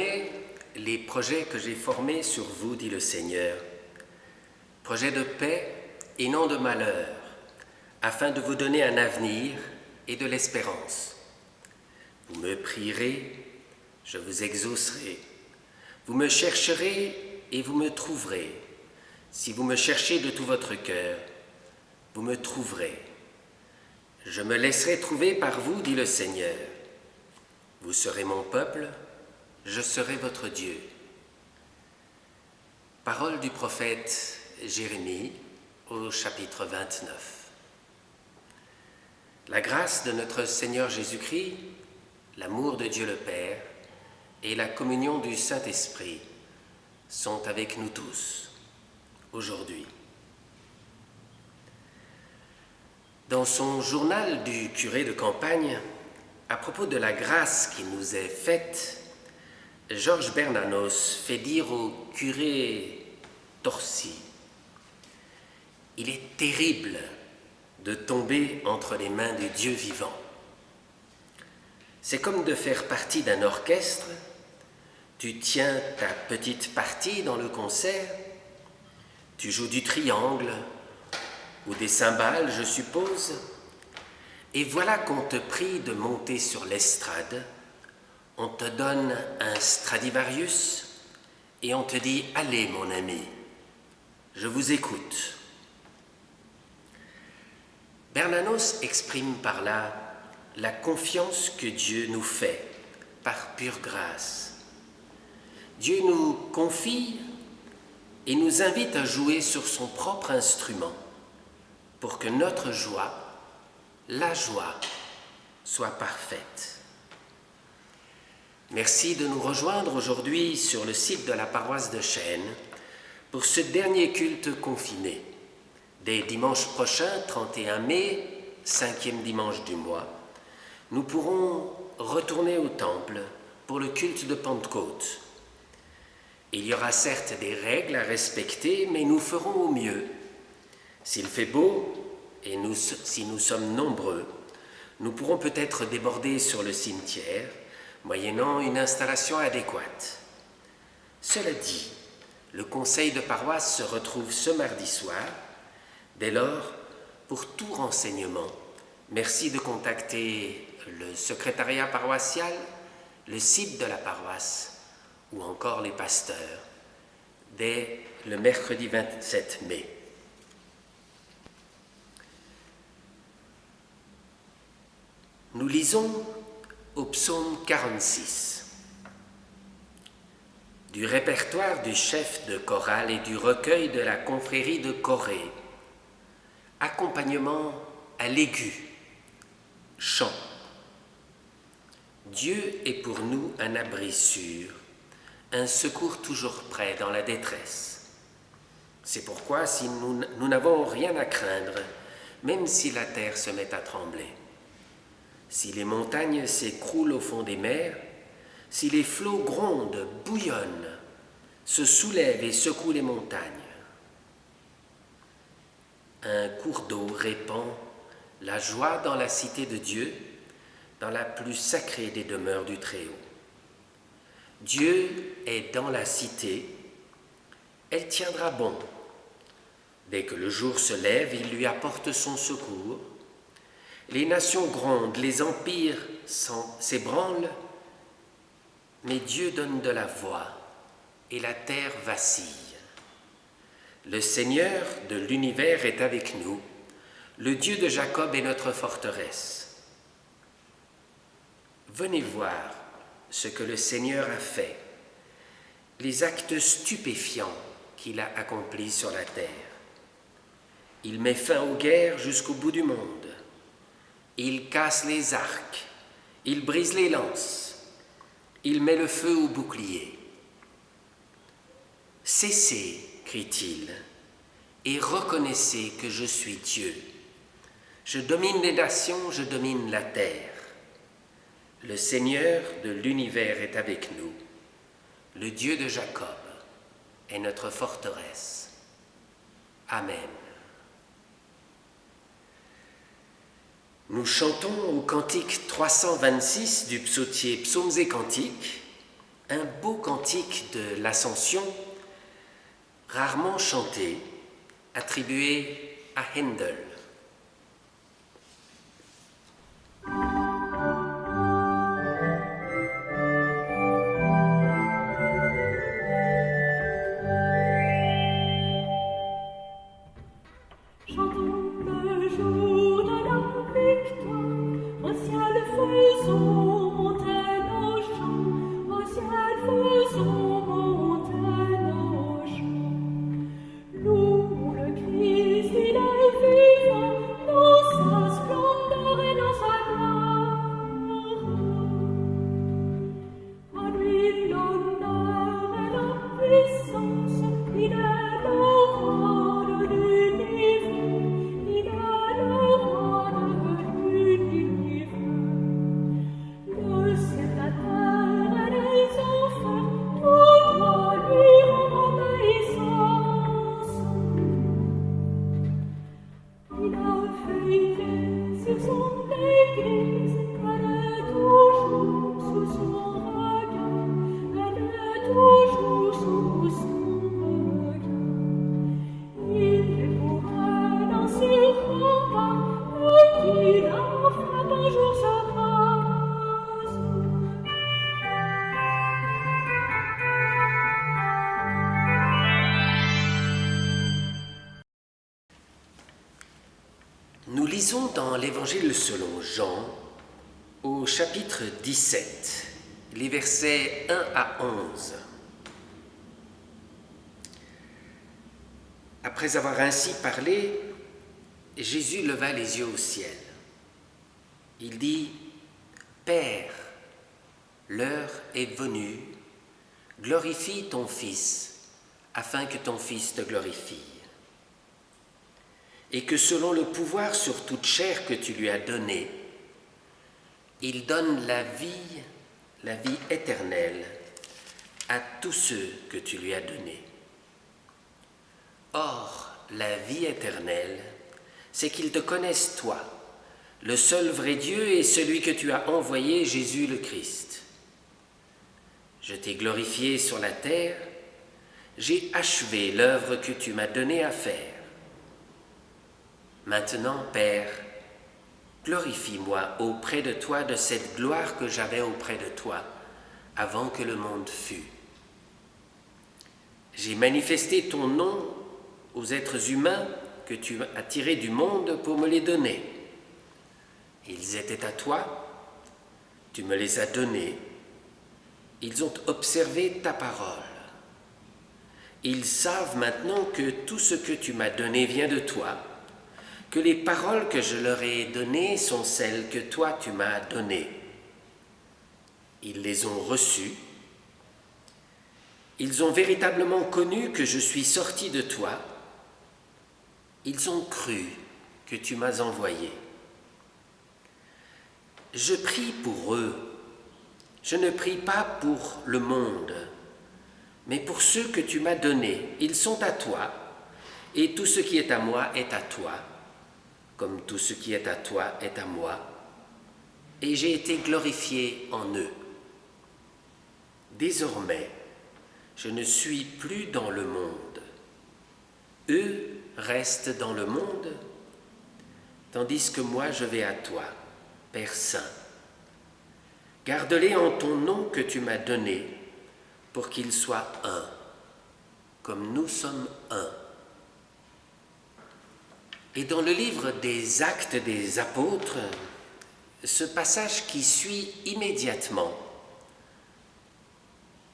connais les projets que j'ai formés sur vous, dit le Seigneur, projets de paix et non de malheur, afin de vous donner un avenir et de l'espérance. Vous me prierez, je vous exaucerai. Vous me chercherez et vous me trouverez. Si vous me cherchez de tout votre cœur, vous me trouverez. Je me laisserai trouver par vous, dit le Seigneur. Vous serez mon peuple, je serai votre Dieu. Parole du prophète Jérémie au chapitre 29. La grâce de notre Seigneur Jésus-Christ, l'amour de Dieu le Père et la communion du Saint-Esprit sont avec nous tous aujourd'hui. Dans son journal du curé de campagne, à propos de la grâce qui nous est faite, Georges Bernanos fait dire au curé Torcy « Il est terrible de tomber entre les mains du Dieu vivant. C'est comme de faire partie d'un orchestre, tu tiens ta petite partie dans le concert, tu joues du triangle ou des cymbales, je suppose, et voilà qu'on te prie de monter sur l'estrade, on te donne un Stradivarius et on te dit « Allez mon ami, je vous écoute ». Bernanos exprime par là la confiance que Dieu nous fait par pure grâce. Dieu nous confie et nous invite à jouer sur son propre instrument pour que notre joie, la joie, soit parfaite. Merci de nous rejoindre aujourd'hui sur le site de la paroisse de Chênes pour ce dernier culte confiné. Dès dimanche prochain, 31 mai, 5e dimanche du mois, nous pourrons retourner au temple pour le culte de Pentecôte. Il y aura certes des règles à respecter, mais nous ferons au mieux. S'il fait beau et si nous sommes nombreux, nous pourrons peut-être déborder sur le cimetière, moyennant une installation adéquate. Cela dit, le conseil de paroisse se retrouve ce mardi soir. Dès lors, pour tout renseignement, merci de contacter le secrétariat paroissial, le site de la paroisse ou encore les pasteurs dès le mercredi 27 mai. Nous lisons au psaume 46. Du répertoire du chef de chorale et du recueil de la confrérie de Corée, accompagnement à l'aigu, chant. Dieu est pour nous un abri sûr, un secours toujours prêt dans la détresse. C'est pourquoi si nous n'avons rien à craindre, même si la terre se met à trembler. Si les montagnes s'écroulent au fond des mers, si les flots grondent, bouillonnent, se soulèvent et secouent les montagnes, un cours d'eau répand la joie dans la cité de Dieu, dans la plus sacrée des demeures du Très-Haut. Dieu est dans la cité, elle tiendra bon. Dès que le jour se lève, il lui apporte son secours. Les nations grondent, les empires s'ébranlent, mais Dieu donne de la voix et la terre vacille. Le Seigneur de l'univers est avec nous, le Dieu de Jacob est notre forteresse. Venez voir ce que le Seigneur a fait, les actes stupéfiants qu'il a accomplis sur la terre. Il met fin aux guerres jusqu'au bout du monde. Il casse les arcs, il brise les lances, il met le feu aux boucliers. Cessez, crie-t-il, et reconnaissez que je suis Dieu. Je domine les nations, je domine la terre. Le Seigneur de l'univers est avec nous. Le Dieu de Jacob est notre forteresse. Amen. Nous chantons au cantique 326 du psautier Psaumes et Cantiques un beau cantique de l'Ascension, rarement chanté, attribué à Handel. Nous lisons dans l'Évangile selon Jean, au chapitre 17, les versets 1 à 11. Après avoir ainsi parlé, Jésus leva les yeux au ciel. Il dit : « Père, l'heure est venue, glorifie ton Fils, afin que ton Fils te glorifie. Et que selon le pouvoir sur toute chair que tu lui as donné, il donne la vie éternelle à tous ceux que tu lui as donnés. Or, la vie éternelle, c'est qu'ils te connaissent toi, le seul vrai Dieu et celui que tu as envoyé, Jésus le Christ. Je t'ai glorifié sur la terre, j'ai achevé l'œuvre que tu m'as donnée à faire. Maintenant, Père, glorifie-moi auprès de toi de cette gloire que j'avais auprès de toi avant que le monde fût. J'ai manifesté ton nom aux êtres humains que tu as tirés du monde pour me les donner. Ils étaient à toi, tu me les as donnés, ils ont observé ta parole. Ils savent maintenant que tout ce que tu m'as donné vient de toi, que les paroles que je leur ai données sont celles que toi tu m'as données. Ils les ont reçues. Ils ont véritablement connu que je suis sorti de toi. Ils ont cru que tu m'as envoyé. Je prie pour eux. Je ne prie pas pour le monde, mais pour ceux que tu m'as donnés. Ils sont à toi, et tout ce qui est à moi est à toi, comme tout ce qui est à toi est à moi, et j'ai été glorifié en eux. Désormais, je ne suis plus dans le monde. Eux restent dans le monde, tandis que moi je vais à toi, Père Saint. Garde-les en ton nom que tu m'as donné, pour qu'ils soient un, comme nous sommes un. Et dans le livre des Actes des Apôtres, ce passage qui suit immédiatement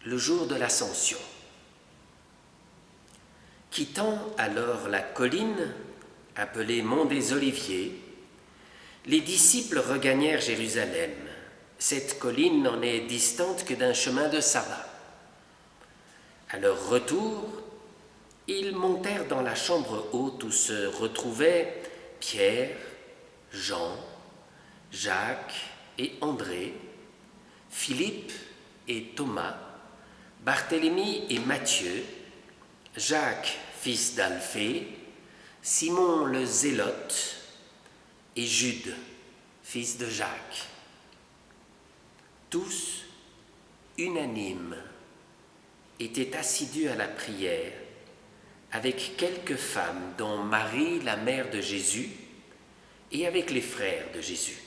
le jour de l'Ascension. Quittant alors la colline, appelée Mont des Oliviers, les disciples regagnèrent Jérusalem. Cette colline n'en est distante que d'un chemin de sabbat. À leur retour, ils montèrent dans la chambre haute où se retrouvaient Pierre, Jean, Jacques et André, Philippe et Thomas, Barthélemy et Matthieu, Jacques, fils d'Alphée, Simon le Zélote et Jude, fils de Jacques. Tous unanime, était assidu à la prière avec quelques femmes, dont Marie, la mère de Jésus, et avec les frères de Jésus.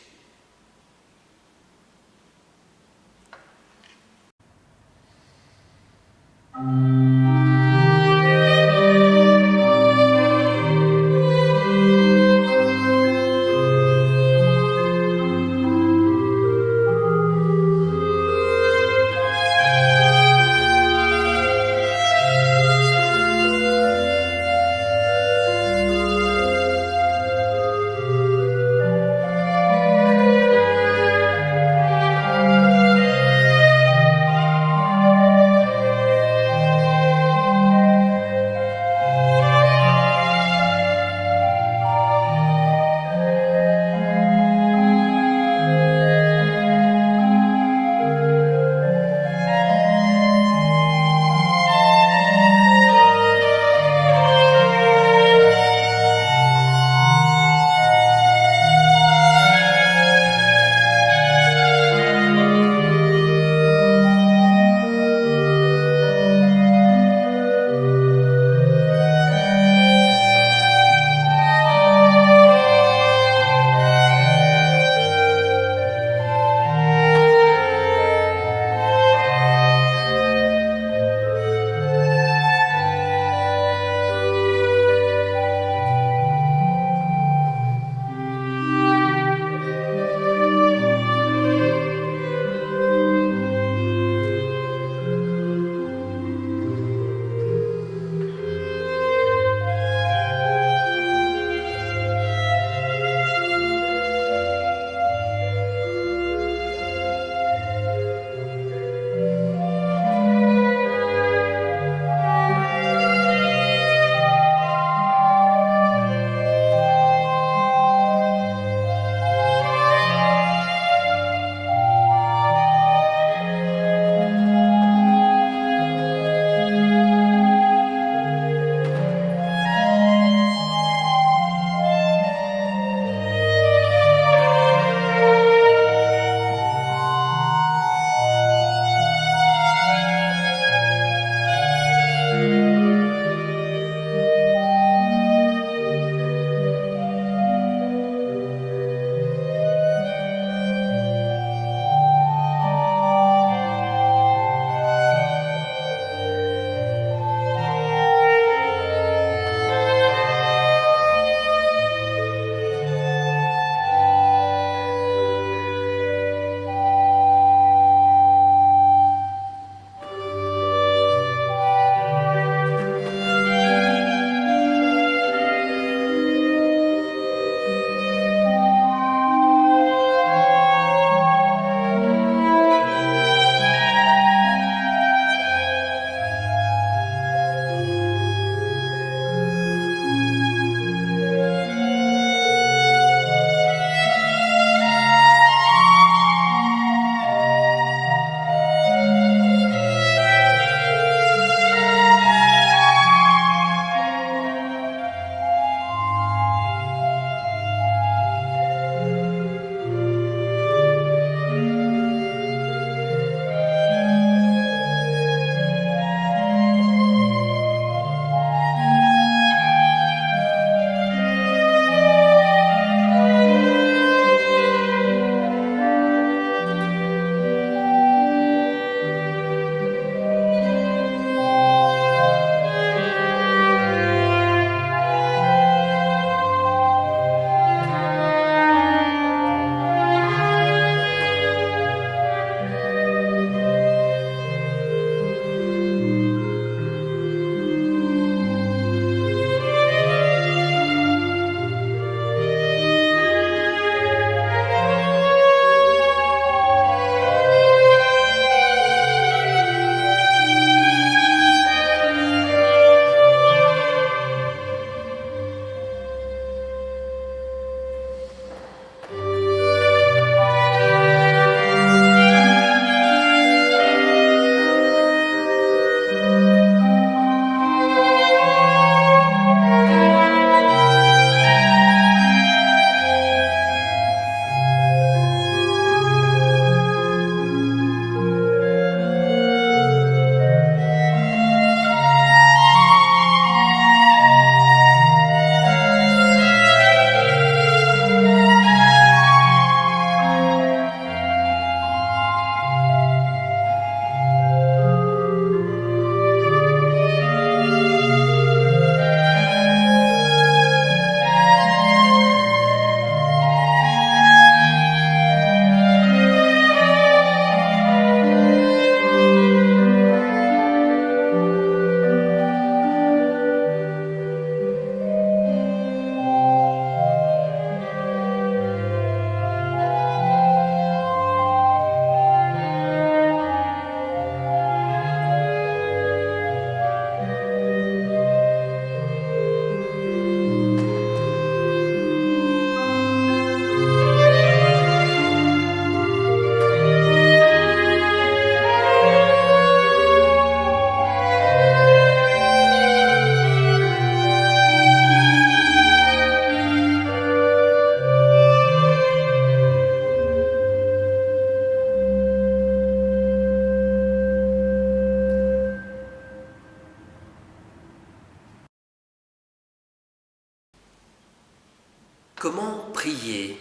Comment prier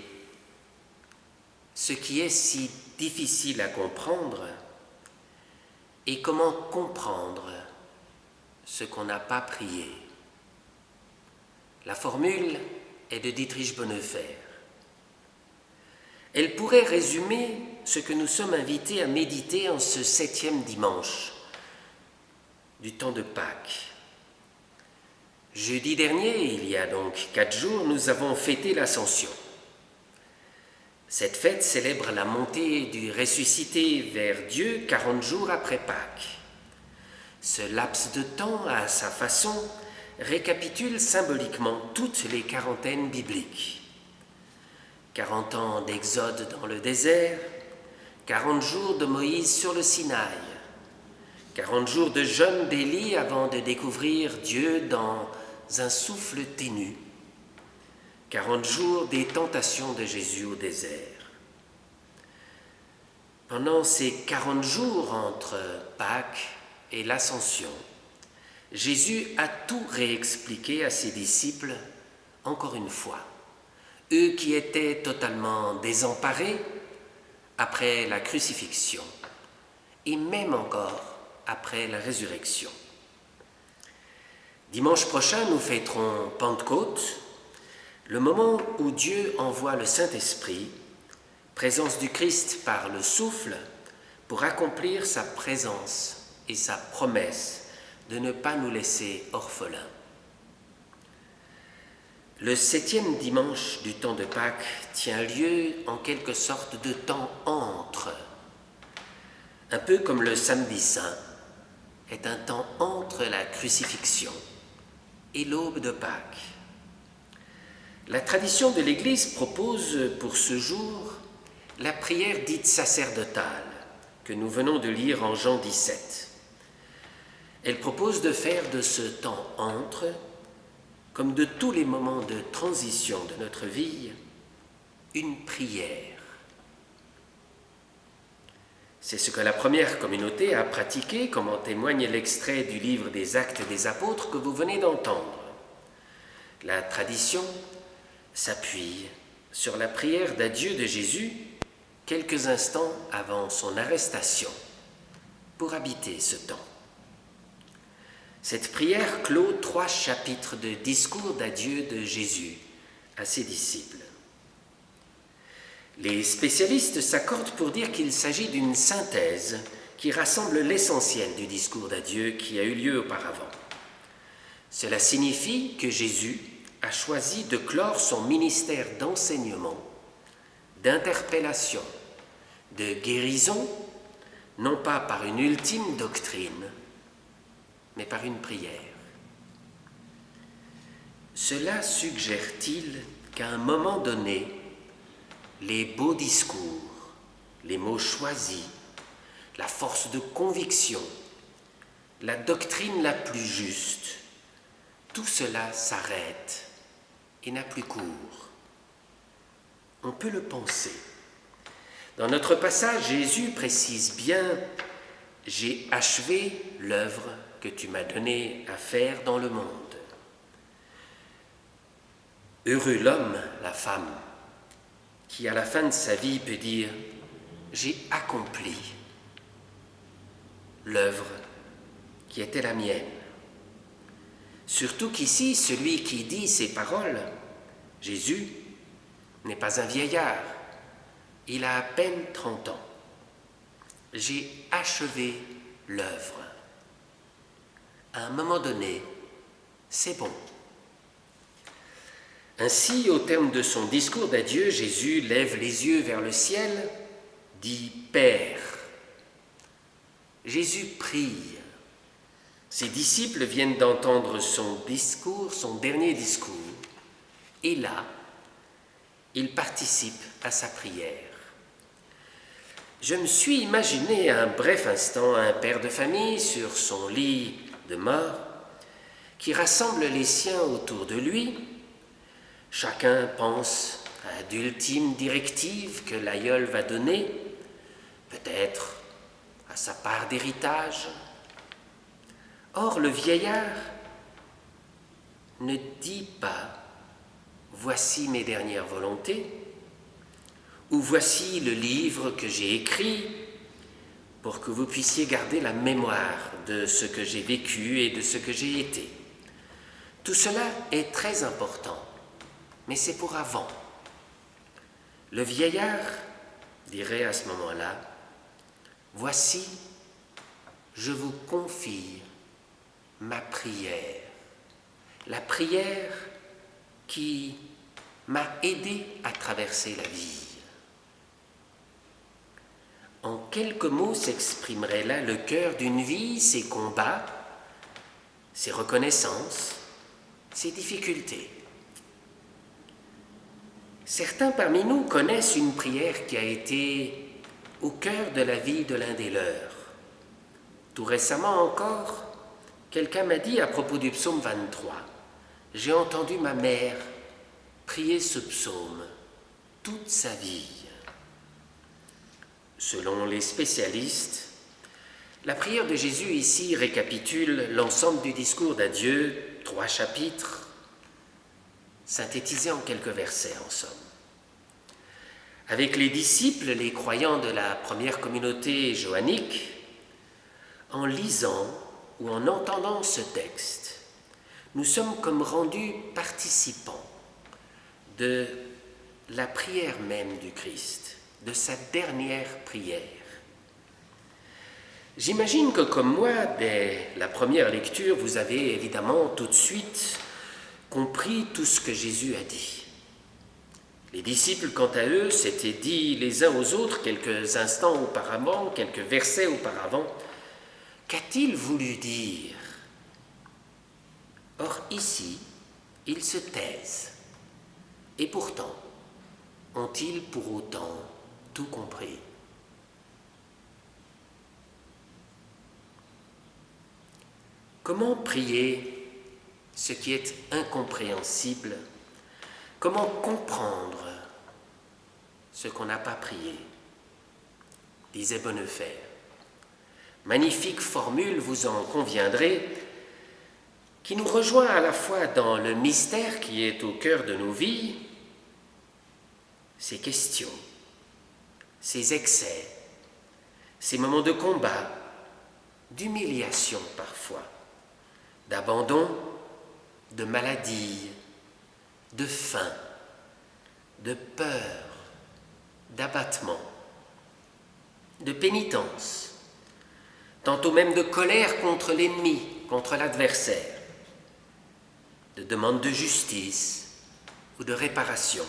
ce qui est si difficile à comprendre et comment comprendre ce qu'on n'a pas prié? La formule est de Dietrich Bonhoeffer. Elle pourrait résumer ce que nous sommes invités à méditer en ce 7e dimanche du temps de Pâques. Jeudi dernier, il y a donc 4 jours, nous avons fêté l'Ascension. Cette fête célèbre la montée du ressuscité vers Dieu 40 jours après Pâques. Ce laps de temps, à sa façon, récapitule symboliquement toutes les quarantaines bibliques. 40 ans d'exode dans le désert, 40 jours de Moïse sur le Sinaï, 40 jours de jeûne d'Élie avant de découvrir Dieu dans un souffle ténu, 40 jours des tentations de Jésus au désert. Pendant ces 40 jours entre Pâques et l'Ascension, Jésus a tout réexpliqué à ses disciples encore une fois, eux qui étaient totalement désemparés après la crucifixion et même encore après la résurrection. Dimanche prochain, nous fêterons Pentecôte, le moment où Dieu envoie le Saint-Esprit, présence du Christ par le souffle, pour accomplir sa présence et sa promesse de ne pas nous laisser orphelins. Le 7e dimanche du temps de Pâques tient lieu en quelque sorte de temps entre, un peu comme le samedi saint est un temps entre la crucifixion et l'aube de Pâques. La tradition de l'Église propose pour ce jour la prière dite sacerdotale que nous venons de lire en Jean 17. Elle propose de faire de ce temps entre, comme de tous les moments de transition de notre vie, une prière. C'est ce que la première communauté a pratiqué, comme en témoigne l'extrait du livre des Actes des Apôtres que vous venez d'entendre. La tradition s'appuie sur la prière d'adieu de Jésus quelques instants avant son arrestation pour habiter ce temps. Cette prière clôt 3 chapitres de discours d'adieu de Jésus à ses disciples. Les spécialistes s'accordent pour dire qu'il s'agit d'une synthèse qui rassemble l'essentiel du discours d'adieu qui a eu lieu auparavant. Cela signifie que Jésus a choisi de clore son ministère d'enseignement, d'interpellation, de guérison, non pas par une ultime doctrine, mais par une prière. Cela suggère-t-il qu'à un moment donné, les beaux discours, les mots choisis, la force de conviction, la doctrine la plus juste, tout cela s'arrête et n'a plus cours? On peut le penser. Dans notre passage, Jésus précise bien « J'ai achevé l'œuvre que tu m'as donnée à faire dans le monde. » Heureux l'homme, la femme, qui à la fin de sa vie peut dire « J'ai accompli l'œuvre qui était la mienne. » Surtout qu'ici, celui qui dit ces paroles, Jésus, n'est pas un vieillard. Il a à peine 30 ans. J'ai achevé l'œuvre. À un moment donné, c'est bon. Ainsi, au terme de son discours d'adieu, Jésus lève les yeux vers le ciel, dit « Père ». Jésus prie. Ses disciples viennent d'entendre son discours, son dernier discours, et là, il participe à sa prière. Je me suis imaginé un bref instant un père de famille sur son lit de mort qui rassemble les siens autour de lui. Chacun pense à d'ultimes directives que l'aïeul va donner, peut-être à sa part d'héritage. Or, le vieillard ne dit pas voici mes dernières volontés, ou voici le livre que j'ai écrit pour que vous puissiez garder la mémoire de ce que j'ai vécu et de ce que j'ai été. Tout cela est très important, mais c'est pour avant. Le vieillard dirait à ce moment-là, « Voici, je vous confie ma prière, la prière qui m'a aidé à traverser la vie. » En quelques mots s'exprimerait là le cœur d'une vie, ses combats, ses reconnaissances, ses difficultés. Certains parmi nous connaissent une prière qui a été au cœur de la vie de l'un des leurs. Tout récemment encore, quelqu'un m'a dit à propos du psaume 23, « J'ai entendu ma mère prier ce psaume toute sa vie. » Selon les spécialistes, la prière de Jésus ici récapitule l'ensemble du discours d'adieu, 3 chapitres, synthétisés en quelques versets en somme. Avec les disciples, les croyants de la première communauté johannique, en lisant ou en entendant ce texte, nous sommes comme rendus participants de la prière même du Christ, de sa dernière prière. J'imagine que comme moi, dès la première lecture, vous avez évidemment tout de suite compris tout ce que Jésus a dit. Les disciples, quant à eux, s'étaient dit les uns aux autres quelques instants auparavant, quelques versets auparavant, « Qu'a-t-il voulu dire ?» Or ici, ils se taisent. Et pourtant, ont-ils pour autant tout compris? Comment prier ce qui est incompréhensible? Comment comprendre ce qu'on n'a pas prié? Disait Bonnefer. Magnifique formule, vous en conviendrez, qui nous rejoint à la fois dans le mystère qui est au cœur de nos vies, ces questions, ces excès, ces moments de combat, d'humiliation parfois, d'abandon, de maladie, de faim, de peur, d'abattement, de pénitence, tantôt même de colère contre l'ennemi, contre l'adversaire, de demande de justice ou de réparation,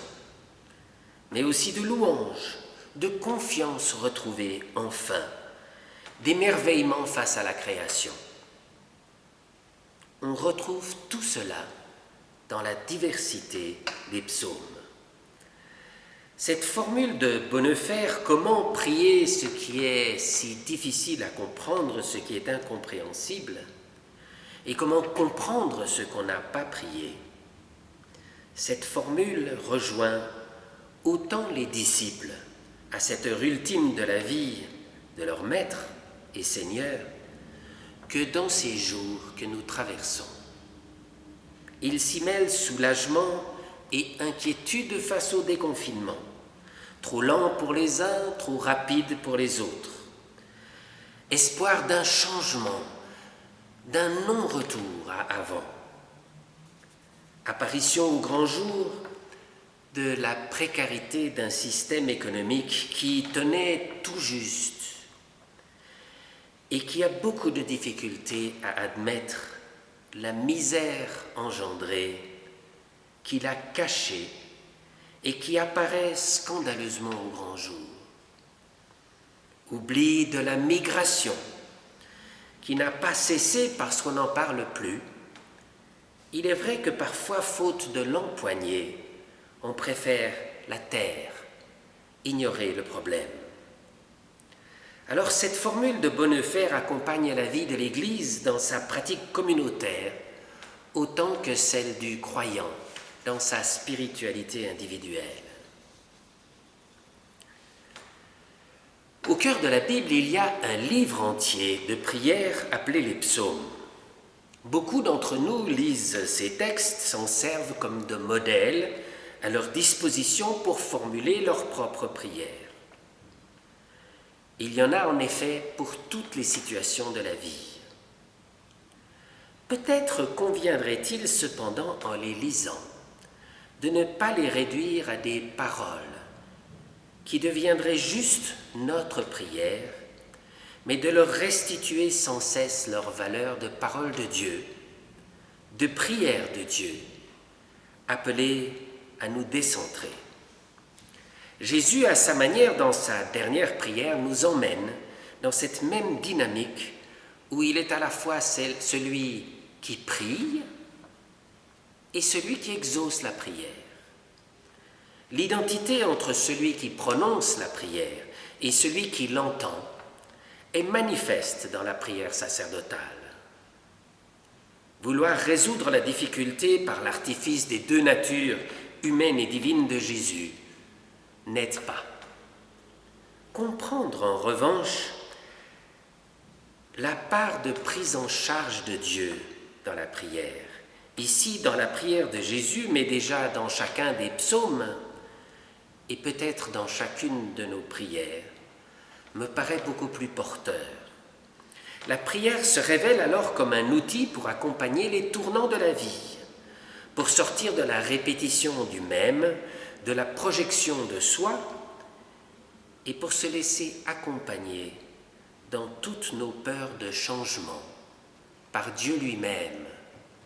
mais aussi de louange, de confiance retrouvée enfin, d'émerveillement face à la création. On retrouve tout cela dans la diversité des psaumes. Cette formule de Bonnefer, comment prier ce qui est si difficile à comprendre, ce qui est incompréhensible, et comment comprendre ce qu'on n'a pas prié, cette formule rejoint autant les disciples à cette heure ultime de la vie de leur Maître et Seigneur que dans ces jours que nous traversons. Il s'y mêle soulagement et inquiétude face au déconfinement, trop lent pour les uns, trop rapide pour les autres. Espoir d'un changement, d'un non-retour à avant. Apparition au grand jour de la précarité d'un système économique qui tenait tout juste et qui a beaucoup de difficultés à admettre la misère engendrée qu'il a cachée et qui apparaît scandaleusement au grand jour. Oubli de la migration qui n'a pas cessé parce qu'on n'en parle plus. Il est vrai que parfois, faute de l'empoigner, on préfère la taire, ignorer le problème. Alors cette formule de Bonnefer accompagne la vie de l'Église dans sa pratique communautaire autant que celle du croyant dans sa spiritualité individuelle. Au cœur de la Bible, il y a un livre entier de prières appelé les psaumes. Beaucoup d'entre nous lisent ces textes, s'en servent comme de modèles à leur disposition pour formuler leurs propres prières. Il y en a en effet pour toutes les situations de la vie. Peut-être conviendrait-il cependant, en les lisant, de ne pas les réduire à des paroles qui deviendraient juste notre prière, mais de leur restituer sans cesse leur valeur de parole de Dieu, de prière de Dieu, appelée à nous décentrer. Jésus, à sa manière, dans sa dernière prière, nous emmène dans cette même dynamique où il est à la fois celui qui prie et celui qui exauce la prière. L'identité entre celui qui prononce la prière et celui qui l'entend est manifeste dans la prière sacerdotale. Vouloir résoudre la difficulté par l'artifice des deux natures humaine et divine de Jésus n'aide pas. Comprendre en revanche la part de prise en charge de Dieu dans la prière, ici dans la prière de Jésus, mais déjà dans chacun des psaumes et peut-être dans chacune de nos prières, me paraît beaucoup plus porteur. La prière se révèle alors comme un outil pour accompagner les tournants de la vie, pour sortir de la répétition du même, de la projection de soi, et pour se laisser accompagner dans toutes nos peurs de changement par Dieu lui-même,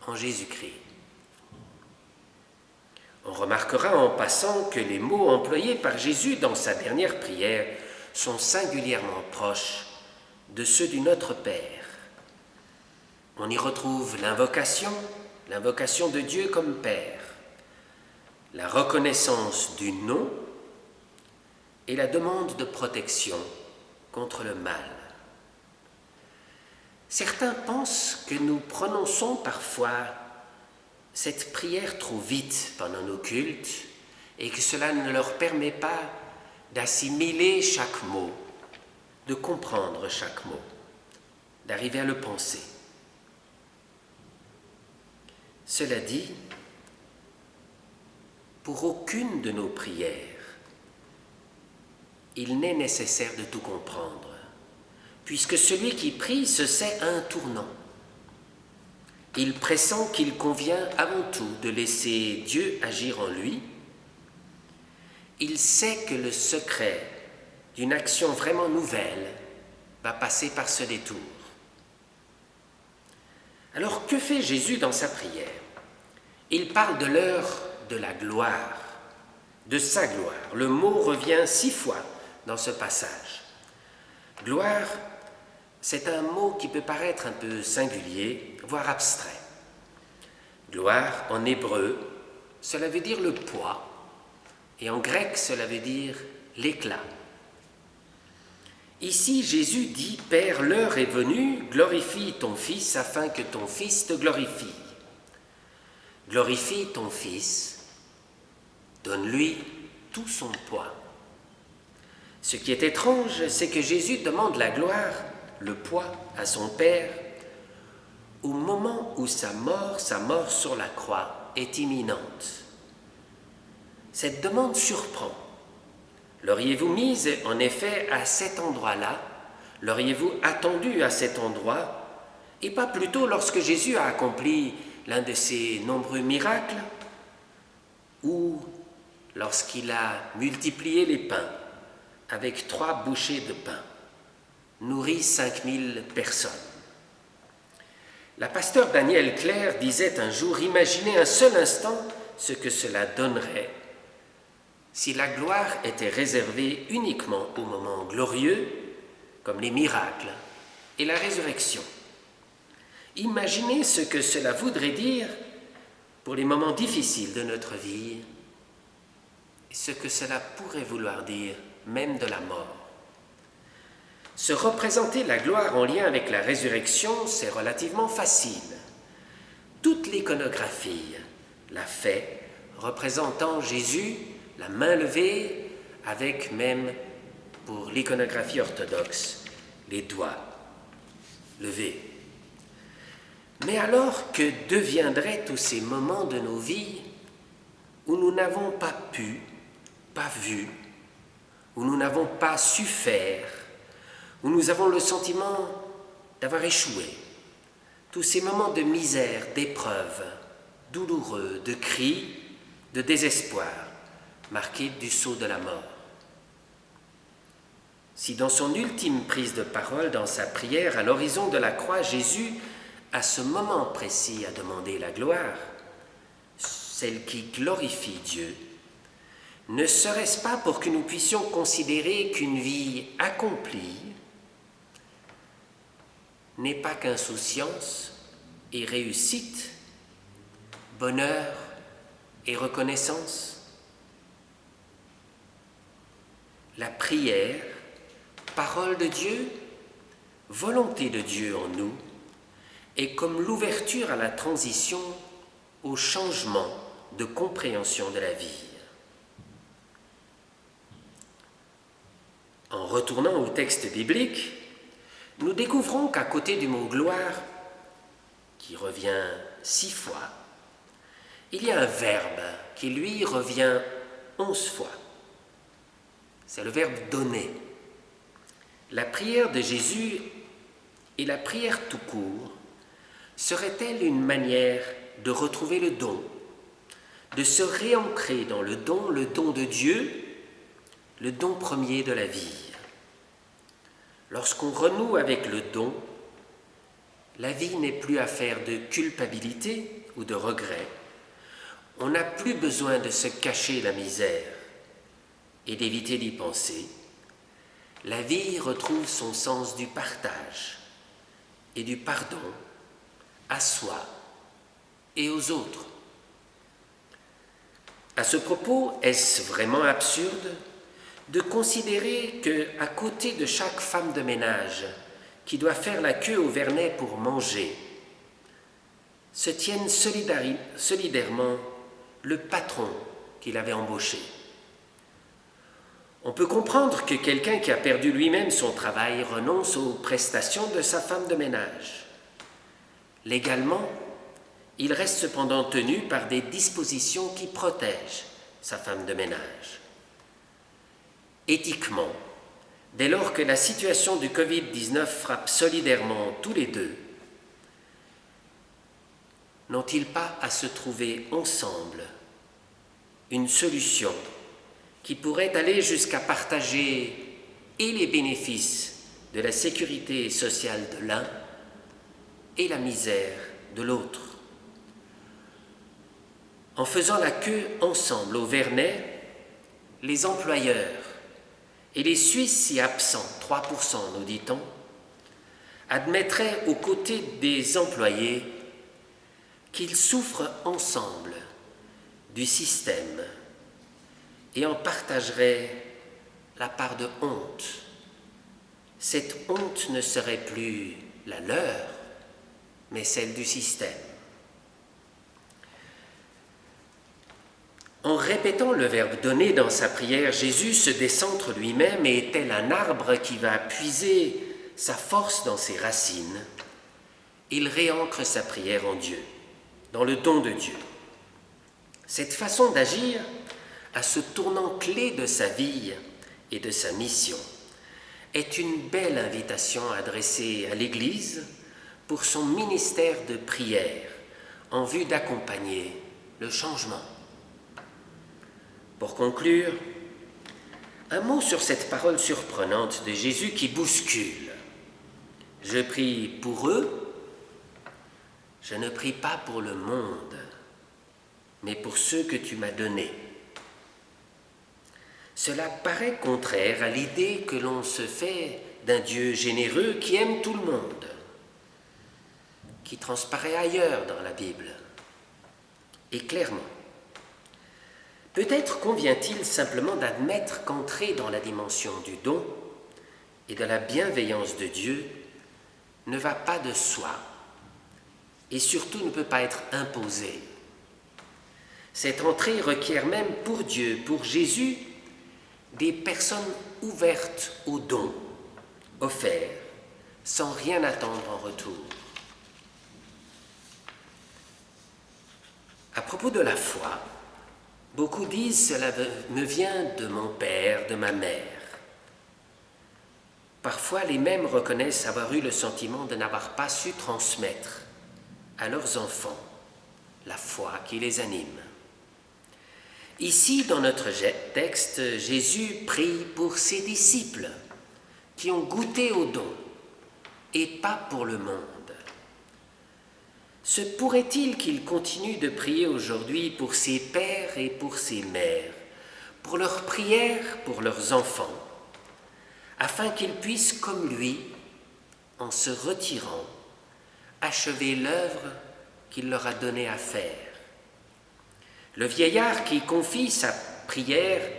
en Jésus-Christ. On remarquera en passant que les mots employés par Jésus dans sa dernière prière sont singulièrement proches de ceux du Notre Père. On y retrouve l'invocation de Dieu comme Père, la reconnaissance du nom et la demande de protection contre le mal. Certains pensent que nous prononçons parfois cette prière trop vite pendant nos cultes et que cela ne leur permet pas d'assimiler chaque mot, de comprendre chaque mot, d'arriver à le penser. Cela dit, pour aucune de nos prières, il n'est nécessaire de tout comprendre, puisque celui qui prie se sait à un tournant. Il pressent qu'il convient avant tout de laisser Dieu agir en lui. Il sait que le secret d'une action vraiment nouvelle va passer par ce détour. Alors, que fait Jésus dans sa prière? Il parle de l'heure de la gloire, de sa gloire. Le mot revient 6 fois dans ce passage. Gloire, c'est un mot qui peut paraître un peu singulier, voire abstrait. Gloire, en hébreu, cela veut dire le poids, et en grec, cela veut dire l'éclat. Ici, Jésus dit « Père, l'heure est venue, glorifie ton Fils afin que ton Fils te glorifie. Glorifie ton Fils, donne-lui tout son poids. » Ce qui est étrange, c'est que Jésus demande la gloire, le poids, à son Père au moment où sa mort sur la croix est imminente. Cette demande surprend. L'auriez-vous mise en effet à cet endroit-là? L'auriez-vous attendu à cet endroit? Et pas plutôt lorsque Jésus a accompli l'un de ses nombreux miracles? Ou lorsqu'il a multiplié les pains avec 3 bouchées de pain, nourri 5000 personnes? La pasteur Danielle Claire disait un jour « Imaginez un seul instant ce que cela donnerait si la gloire était réservée uniquement aux moments glorieux, comme les miracles et la résurrection. Imaginez ce que cela voudrait dire pour les moments difficiles de notre vie et ce que cela pourrait vouloir dire même de la mort. Se représenter la gloire en lien avec la résurrection, c'est relativement facile. Toute l'iconographie l'a fait, représentant Jésus, la main levée, avec même, pour l'iconographie orthodoxe, les doigts levés. Mais alors, que deviendraient tous ces moments de nos vies où nous n'avons pas pu, pas vu, où nous n'avons pas su faire, où nous avons le sentiment d'avoir échoué. Tous ces moments de misère, d'épreuve, douloureux, de cris, de désespoir, marqués du sceau de la mort. Si dans son ultime prise de parole, dans sa prière à l'horizon de la croix, Jésus, à ce moment précis, a demandé la gloire, celle qui glorifie Dieu, ne serait-ce pas pour que nous puissions considérer qu'une vie accomplie n'est pas qu'insouciance et réussite, bonheur et reconnaissance? La prière, parole de Dieu, volonté de Dieu en nous, est comme l'ouverture à la transition, au changement de compréhension de la vie. En retournant au texte biblique, nous découvrons qu'à côté du mot « gloire », qui revient 6 fois, il y a un verbe qui, lui, revient 11 fois. C'est le verbe « donner ». La prière de Jésus et la prière tout court serait-elle une manière de retrouver le don, de se réancrer dans le don de Dieu, le don premier de la vie? Lorsqu'on renoue avec le don, la vie n'est plus affaire de culpabilité ou de regret. On n'a plus besoin de se cacher la misère et d'éviter d'y penser. La vie retrouve son sens du partage et du pardon à soi et aux autres. À ce propos, est-ce vraiment absurde de considérer qu'à côté de chaque femme de ménage qui doit faire la queue au Vernet pour manger, se tienne solidairement le patron qui l'avait embauché? On peut comprendre que quelqu'un qui a perdu lui-même son travail renonce aux prestations de sa femme de ménage. Légalement, il reste cependant tenu par des dispositions qui protègent sa femme de ménage. Éthiquement, dès lors que la situation du Covid-19 frappe solidairement tous les deux, n'ont-ils pas à se trouver ensemble une solution qui pourrait aller jusqu'à partager et les bénéfices de la sécurité sociale de l'un et la misère de l'autre? En faisant la queue ensemble au Vernet, les employeurs et les Suisses si absents, 3% nous dit-on, admettraient aux côtés des employés qu'ils souffrent ensemble du système et en partageraient la part de honte. Cette honte ne serait plus la leur, mais celle du système. En répétant le verbe « donner » dans sa prière, Jésus se décentre lui-même et est tel un arbre qui va puiser sa force dans ses racines. Il réancre sa prière en Dieu, dans le don de Dieu. Cette façon d'agir, à ce tournant clé de sa vie et de sa mission, est une belle invitation adressée à l'Église pour son ministère de prière en vue d'accompagner le changement. Pour conclure, un mot sur cette parole surprenante de Jésus qui bouscule. Je prie pour eux, je ne prie pas pour le monde, mais pour ceux que tu m'as donnés. Cela paraît contraire à l'idée que l'on se fait d'un Dieu généreux qui aime tout le monde, qui transparaît ailleurs dans la Bible, et clairement. Peut-être convient-il simplement d'admettre qu'entrer dans la dimension du don et de la bienveillance de Dieu ne va pas de soi et surtout ne peut pas être imposé. Cette entrée requiert même pour Dieu, pour Jésus, des personnes ouvertes au don, offerts, sans rien attendre en retour. À propos de la foi, Beaucoup disent cela me vient de mon père, de ma mère. Parfois, les mêmes reconnaissent avoir eu le sentiment de n'avoir pas su transmettre à leurs enfants la foi qui les anime. Ici, dans notre texte, Jésus prie pour ses disciples qui ont goûté au don et pas pour le monde. Se pourrait-il qu'il continue de prier aujourd'hui pour ses pères et pour ses mères, pour leurs prières, pour leurs enfants, afin qu'ils puissent, comme lui, en se retirant, achever l'œuvre qu'il leur a donné à faire. Le vieillard qui confie sa prière,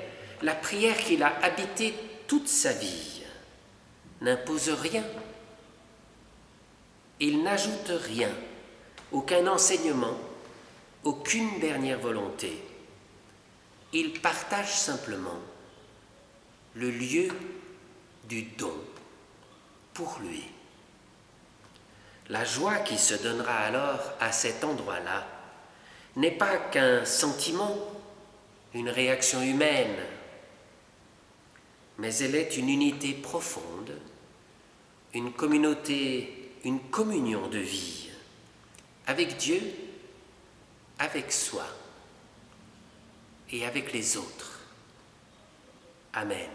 la prière qu'il a habitée toute sa vie, n'impose rien. Il n'ajoute rien, aucun enseignement, aucune dernière volonté. Il partage simplement le lieu du don pour lui. La joie qui se donnera alors à cet endroit-là n'est pas qu'un sentiment, une réaction humaine, mais elle est une unité profonde, une communauté, une communion de vie avec Dieu, avec soi et avec les autres. Amen.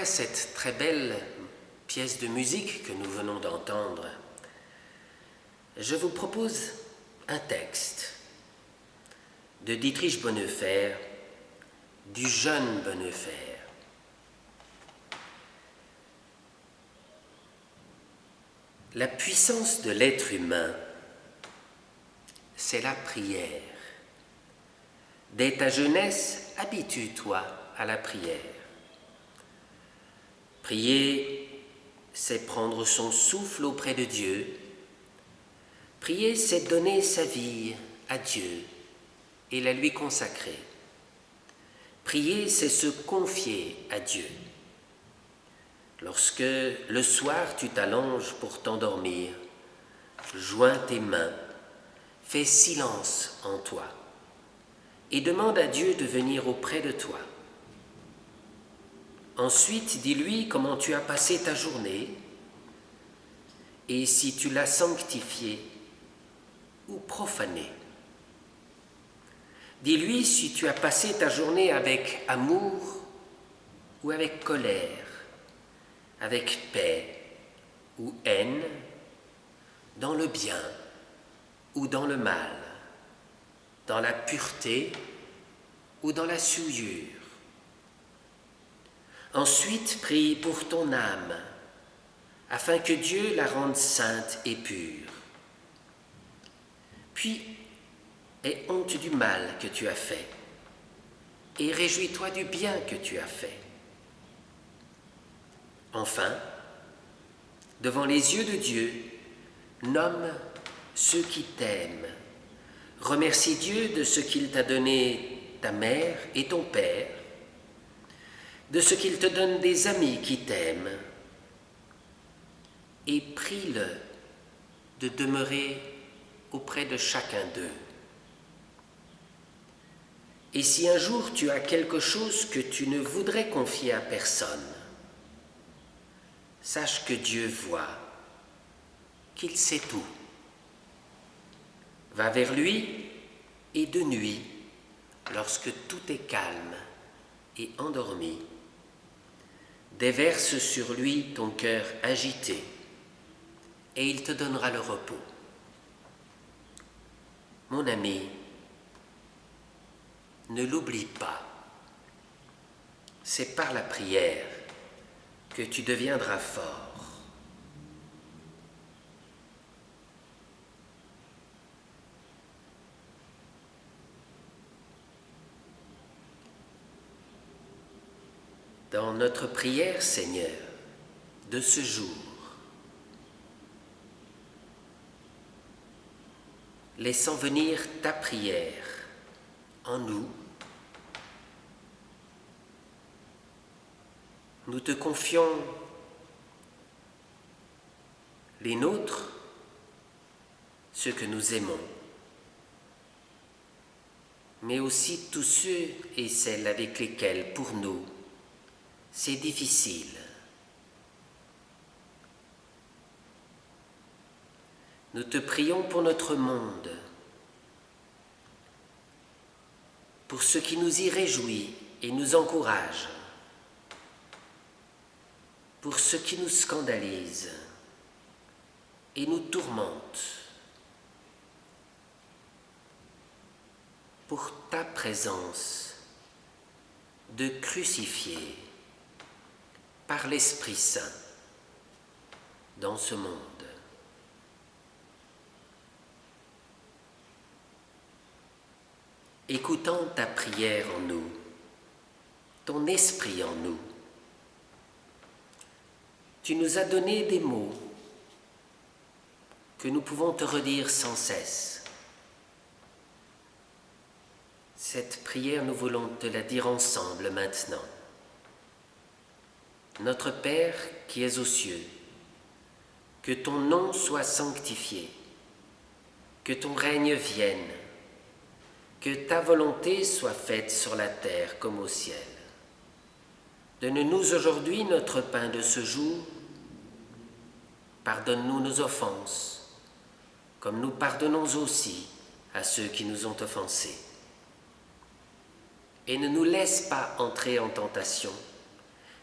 Après cette très belle pièce de musique que nous venons d'entendre, je vous propose un texte de Dietrich Bonhoeffer, du jeune Bonhoeffer. La puissance de l'être humain, c'est la prière. Dès ta jeunesse, habitue-toi à la prière. Prier, c'est prendre son souffle auprès de Dieu. Prier, c'est donner sa vie à Dieu et la lui consacrer. Prier, c'est se confier à Dieu. Lorsque le soir tu t'allonges pour t'endormir, joins tes mains, fais silence en toi et demande à Dieu de venir auprès de toi. Ensuite, dis-lui comment tu as passé ta journée et si tu l'as sanctifiée ou profanée. Dis-lui si tu as passé ta journée avec amour ou avec colère, avec paix ou haine, dans le bien ou dans le mal, dans la pureté ou dans la souillure. Ensuite, prie pour ton âme, afin que Dieu la rende sainte et pure. Puis, aie honte du mal que tu as fait, et réjouis-toi du bien que tu as fait. Enfin, devant les yeux de Dieu, nomme ceux qui t'aiment. Remercie Dieu de ce qu'il t'a donné ta mère et ton père, de ce qu'il te donne des amis qui t'aiment, et prie-le de demeurer auprès de chacun d'eux. Et si un jour tu as quelque chose que tu ne voudrais confier à personne, sache que Dieu voit, qu'il sait tout. Va vers lui et de nuit, lorsque tout est calme et endormi, déverse sur lui ton cœur agité et il te donnera le repos. Mon ami, ne l'oublie pas. C'est par la prière que tu deviendras fort. Dans notre prière, Seigneur, de ce jour, laissons venir ta prière en nous. Nous te confions les nôtres, ceux que nous aimons, mais aussi tous ceux et celles avec lesquels, pour nous, c'est difficile. Nous te prions pour notre monde, pour ce qui nous y réjouit et nous encourage, pour ce qui nous scandalise et nous tourmente, pour ta présence de crucifié par l'Esprit Saint dans ce monde. Écoutons ta prière en nous, ton esprit en nous. Tu nous as donné des mots que nous pouvons te redire sans cesse. Cette prière, nous voulons te la dire ensemble maintenant. Notre Père qui es aux cieux, que ton nom soit sanctifié, que ton règne vienne, que ta volonté soit faite sur la terre comme au ciel. Donne-nous aujourd'hui notre pain de ce jour. Pardonne-nous nos offenses, comme nous pardonnons aussi à ceux qui nous ont offensés. Et ne nous laisse pas entrer en tentation,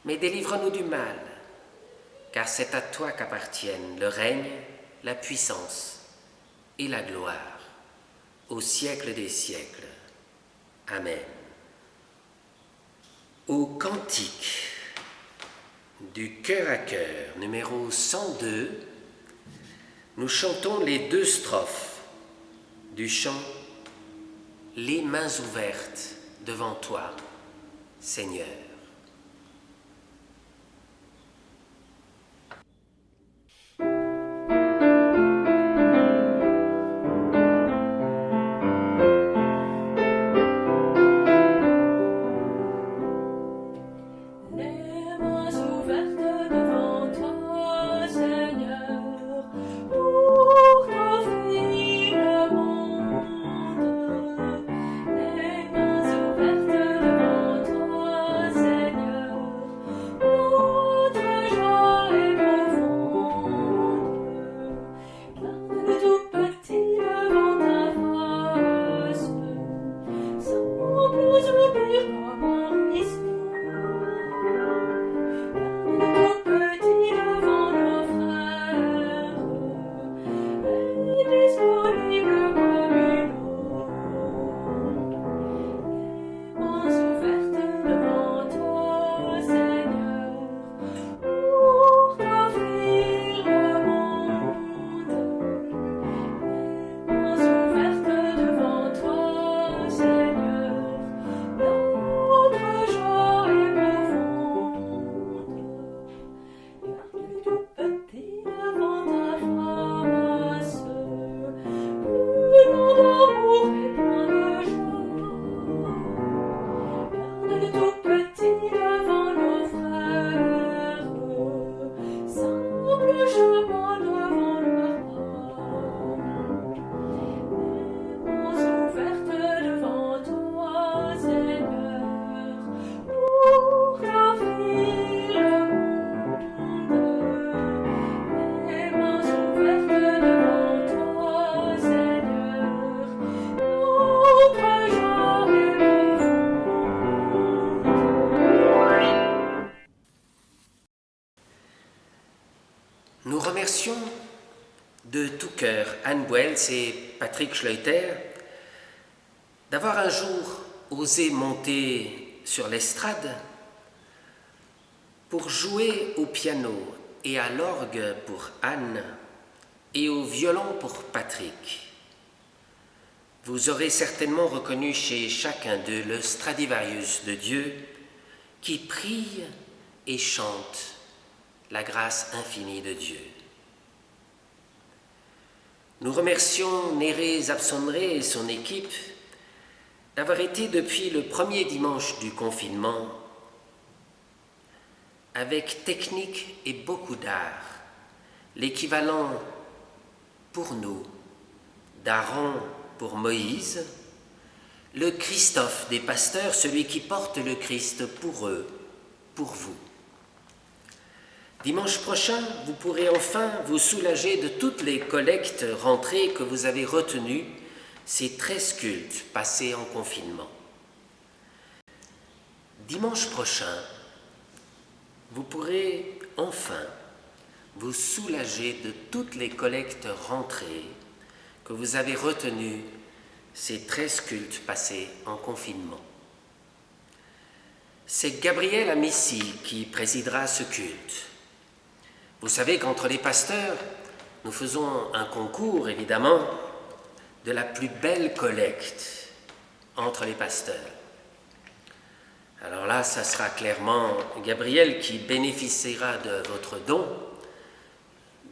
mais délivre-nous du mal, car c'est à toi qu'appartiennent le règne, la puissance et la gloire, au siècle des siècles. Amen. Au cantique du cœur à cœur, numéro 102, nous chantons les 2 strophes du chant « Les mains ouvertes devant toi, Seigneur ». Nous remercions de tout cœur Anne Boels et Patrick Schleuter d'avoir un jour osé monter sur l'estrade pour jouer au piano et à l'orgue pour Anne et au violon pour Patrick. Vous aurez certainement reconnu chez chacun d'eux le Stradivarius de Dieu qui prie et chante la grâce infinie de Dieu. Nous remercions Néré Zabsonré et son équipe d'avoir été depuis le premier dimanche du confinement avec technique et beaucoup d'art, l'équivalent pour nous d'Aaron pour Moïse, le Christophe des pasteurs, celui qui porte le Christ pour eux, pour vous. Dimanche prochain, vous pourrez enfin vous soulager de toutes les collectes rentrées que vous avez retenues ces 13 cultes passés en confinement. Dimanche prochain, vous pourrez enfin vous soulager de toutes les collectes rentrées que vous avez retenues ces 13 cultes passés en confinement. C'est Gabriel Amissi qui présidera ce culte. Vous savez qu'entre les pasteurs, nous faisons un concours, évidemment, de la plus belle collecte entre les pasteurs. Alors là, ça sera clairement Gabriel qui bénéficiera de votre don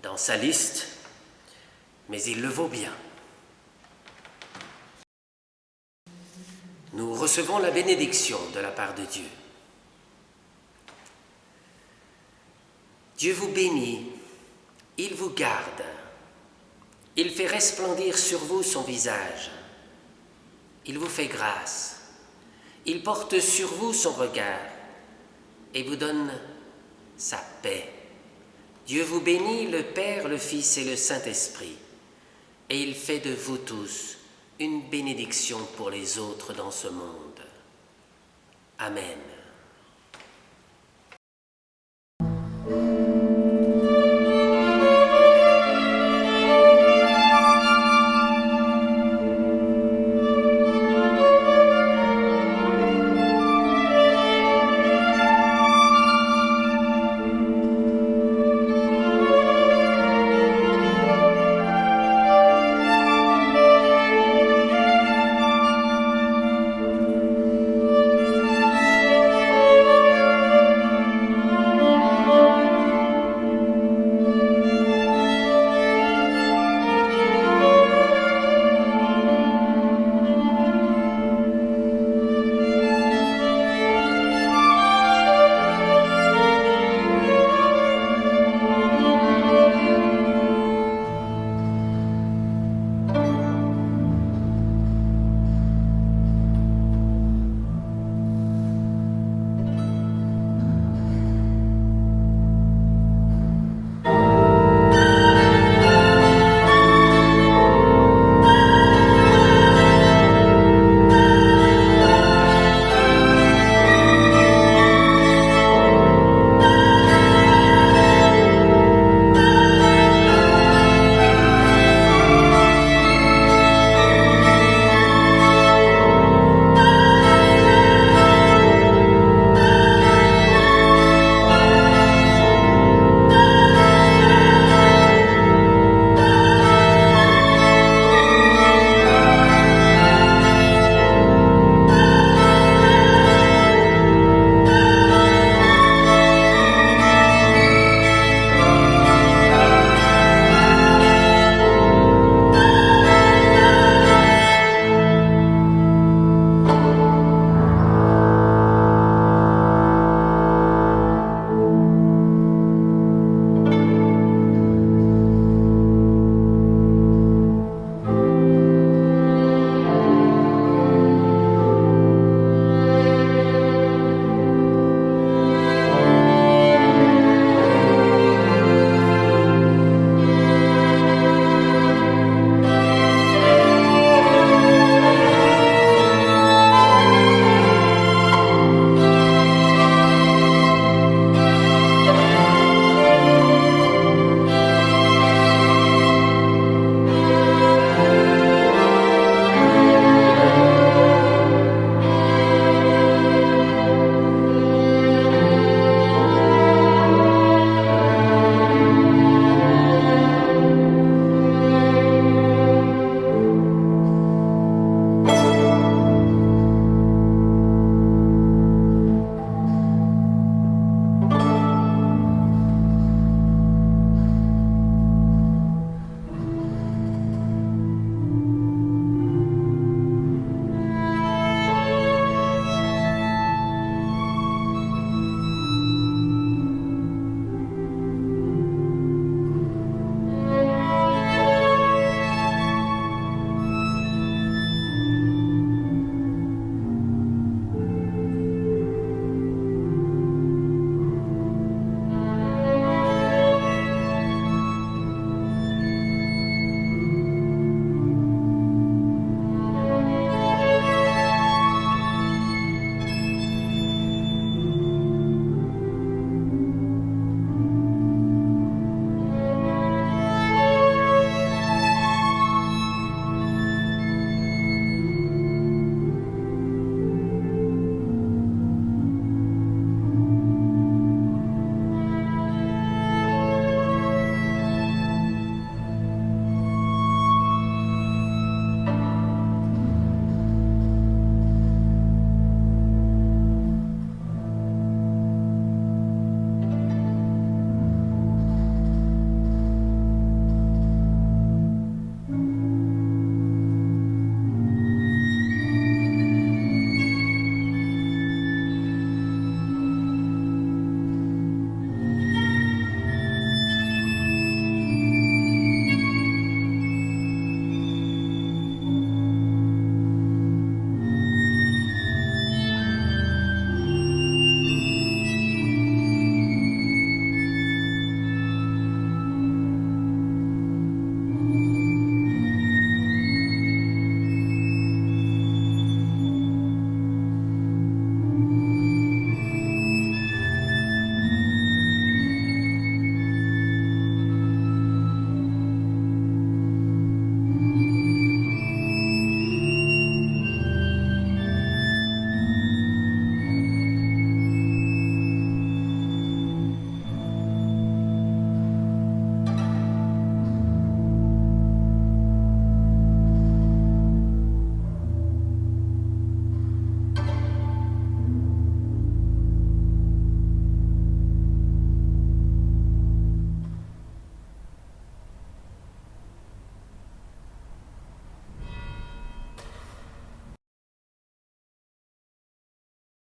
dans sa liste, mais il le vaut bien. Nous recevons la bénédiction de la part de Dieu. Dieu vous bénit, il vous garde, il fait resplendir sur vous son visage, il vous fait grâce, il porte sur vous son regard et vous donne sa paix. Dieu vous bénit, le Père, le Fils et le Saint-Esprit, et il fait de vous tous une bénédiction pour les autres dans ce monde. Amen.